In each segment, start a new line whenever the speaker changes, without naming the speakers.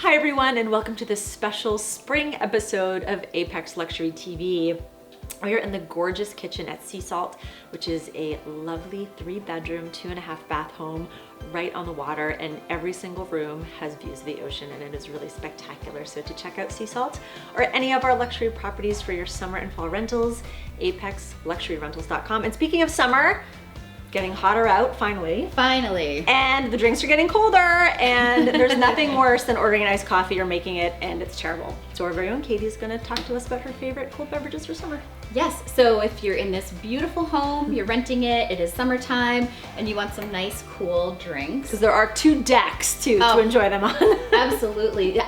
Hi everyone, and welcome to this special spring episode of Apex Luxury TV. We are in the gorgeous kitchen at Sea Salt, which is a lovely 3-bedroom, 2.5 bath home right on the water, and every single room has views of the ocean, and it is really spectacular. So to check out Sea Salt or any of our luxury properties for your summer and fall rentals, apexluxuryrentals.com. And speaking of summer, getting hotter out, finally.
Finally.
And the drinks are getting colder, and there's nothing worse than ordering an iced coffee or making it, and it's terrible. So our very own Katie is gonna talk to us about her favorite cold beverages for summer.
Yes, so if you're in this beautiful home, you're renting it, it is summertime, and you want some nice cool drinks.
Because there are 2 decks too to enjoy them on.
Absolutely.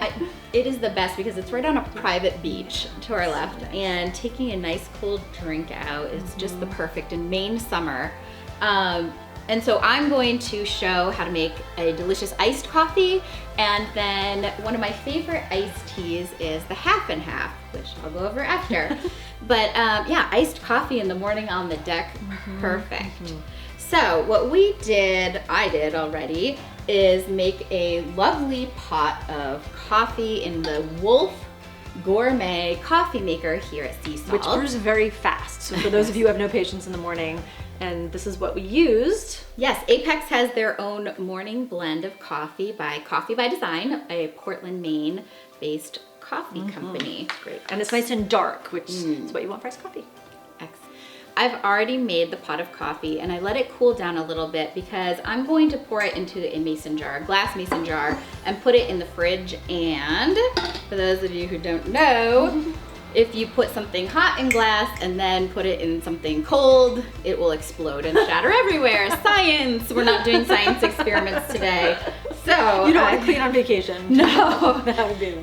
It is the best because it's right on a private beach to our left, and taking a nice cold drink out is just the perfect in Maine summer. And so I'm going to show how to make a delicious iced coffee, and then one of my favorite iced teas is the half and half, which I'll go over after. But yeah, iced coffee in the morning on the deck, perfect. So what I did already, is make a lovely pot of coffee in the Wolf Gourmet coffee maker here at Sea Salt.
Which brews very fast. So for those of you who have no patience in the morning, and this is what we used.
Yes, Apex has their own morning blend of coffee by Coffee by Design, a Portland, Maine based coffee company.
Great. And it's nice and dark, which is what you want for iced coffee.
I've already made the pot of coffee, and I let it cool down a little bit because I'm going to pour it into a mason jar, a glass mason jar, and put it in the fridge. And for those of you who don't know, if you put something hot in glass and then put it in something cold, it will explode and shatter everywhere. Science! We're not doing science experiments today. So
you don't want to clean on vacation.
No.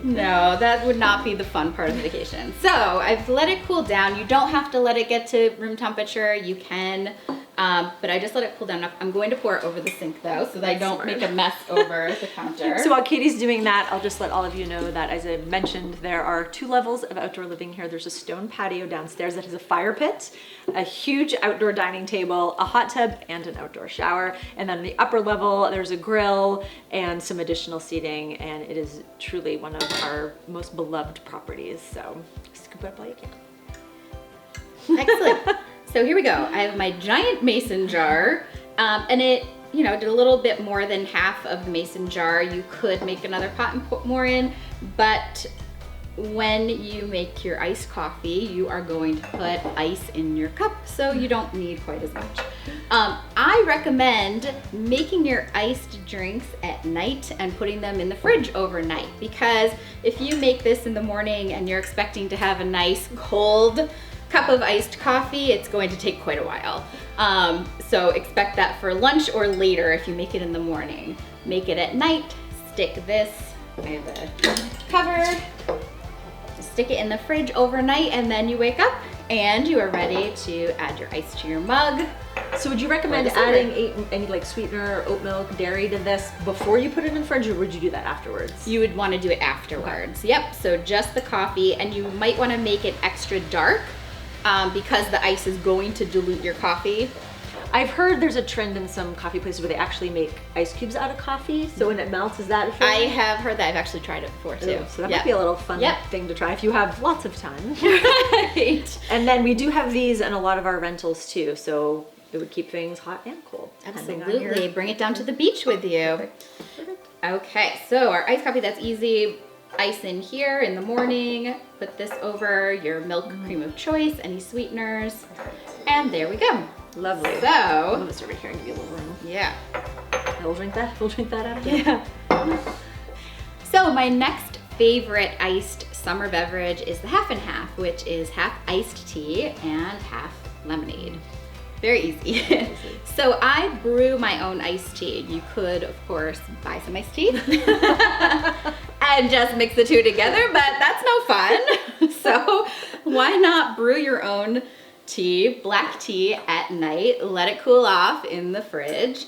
No,
that would not be the fun part of the vacation. So I've let it cool down. You don't have to let it get to room temperature. You can, but I just let it cool down enough. I'm going to pour it over the sink though, so that I don't make a mess over the counter.
So while Katie's doing that, I'll just let all of you know that, as I mentioned, there are 2 levels of outdoor living here. There's a stone patio downstairs that has a fire pit, a huge outdoor dining table, a hot tub, and an outdoor shower. And then on the upper level, there's a grill and some additional seating, and it is truly one of our most beloved properties. So scoop it up all you can.
Excellent. So here we go. I have my giant mason jar, and it, did a little bit more than half of the mason jar. You could make another pot and put more in, but when you make your iced coffee, you are going to put ice in your cup, so you don't need quite as much. I recommend making your iced drinks at night and putting them in the fridge overnight, because if you make this in the morning and you're expecting to have a nice cold cup of iced coffee, it's going to take quite a while. So expect that for lunch or later if you make it in the morning. Make it at night, stick this, I have a cover, stick it in the fridge overnight, and then you wake up and you are ready to add your ice to your mug.
So would you recommend adding any like sweetener, oat milk, dairy to this before you put it in the fridge, or would you do that afterwards?
You would want to do it afterwards. Okay. Yep, so just the coffee, and you might want to make it extra dark because the ice is going to dilute your coffee.
I've heard there's a trend in some coffee places where they actually make ice cubes out of coffee, so when it melts, is that a thing?
I have heard that. I've actually tried it before too.
So that might be a little fun thing to try if you have lots of time.
Right.
And then we do have these in a lot of our rentals too, so it would keep things hot and cold.
Absolutely. Bring it down to the beach with you. Perfect. Okay, so our iced coffee, that's easy. Ice in here in the morning. Put this over your milk cream of choice, any sweeteners, and there we go.
Lovely.
So,
I'm gonna sit right here and give you a little room.
Yeah.
We'll drink that out of here.
Yeah. So my next favorite iced summer beverage is the half and half, which is half iced tea and half lemonade. Very easy. So I brew my own iced tea. You could, of course, buy some iced tea and just mix the 2 together, but that's no fun. So why not brew your own tea, black tea, at night, let it cool off in the fridge.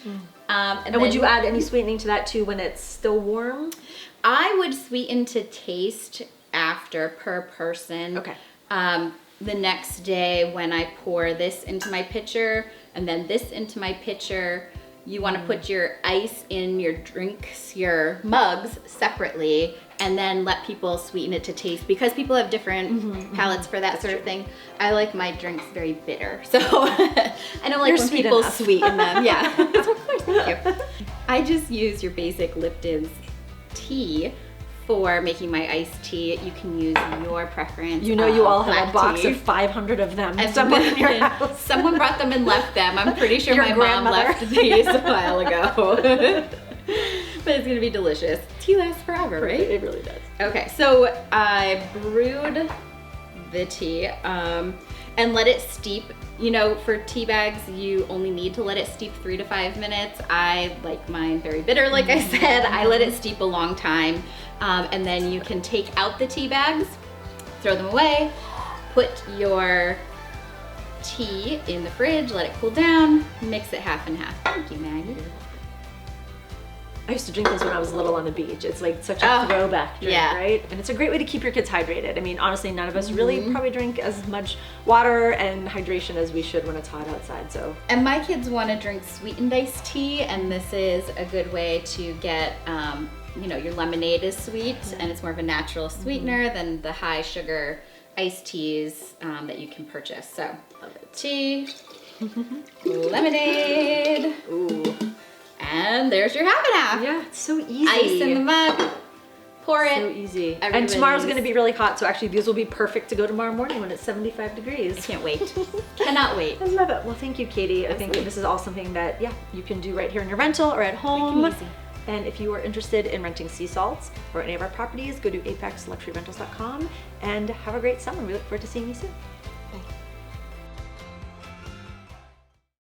And would you add any sweetening to that too when it's still warm?
I would sweeten to taste after per person.
Okay.
The next day when I pour this into my pitcher and then this into my pitcher, you want to put your ice in your drinks, your mugs separately, and then let people sweeten it to taste, because people have different palates for that sort of thing. I like my drinks very bitter, so I don't like when people sweeten them. Yeah, of course, thank you. I just use your basic Lipton's tea for making my iced tea. You can use your preference.
You know, you all have a box of 500 500 of them. Somewhere in your house.
Someone brought them and left them. I'm pretty sure
Your
my
grandmother.
mom left these a while ago. But it's gonna be delicious. Tea lasts forever, right?
It really does.
Okay, so I brewed the tea and let it steep. You know, for tea bags, you only need to let it steep 3 to 5 minutes. I like mine very bitter, like I said. I let it steep a long time. And then you can take out the tea bags, throw them away, put your tea in the fridge, let it cool down, mix it half and half. Thank you, Maggie.
I used to drink this when I was little on the beach. It's like such a throwback drink, right? And it's a great way to keep your kids hydrated. I mean, honestly, none of us really probably drink as much water and hydration as we should when it's hot outside, so.
And my kids want to drink sweetened iced tea, and this is a good way to get, you know, your lemonade is sweet, and it's more of a natural sweetener than the high sugar iced teas that you can purchase. So, tea, lemonade.
Ooh.
And there's your half and half.
Yeah, it's so easy.
Ice in the mug, pour it.
So easy. And tomorrow's gonna be really hot, so actually these will be perfect to go tomorrow morning when it's 75 degrees.
I can't wait. Cannot wait.
I love it. Well, thank you, Katie. I think this is all something that, you can do right here in your rental or at home.
Easy.
And if you are interested in renting sea salts or any of our properties, go to apexluxuryrentals.com and have a great summer. We look forward to seeing you soon.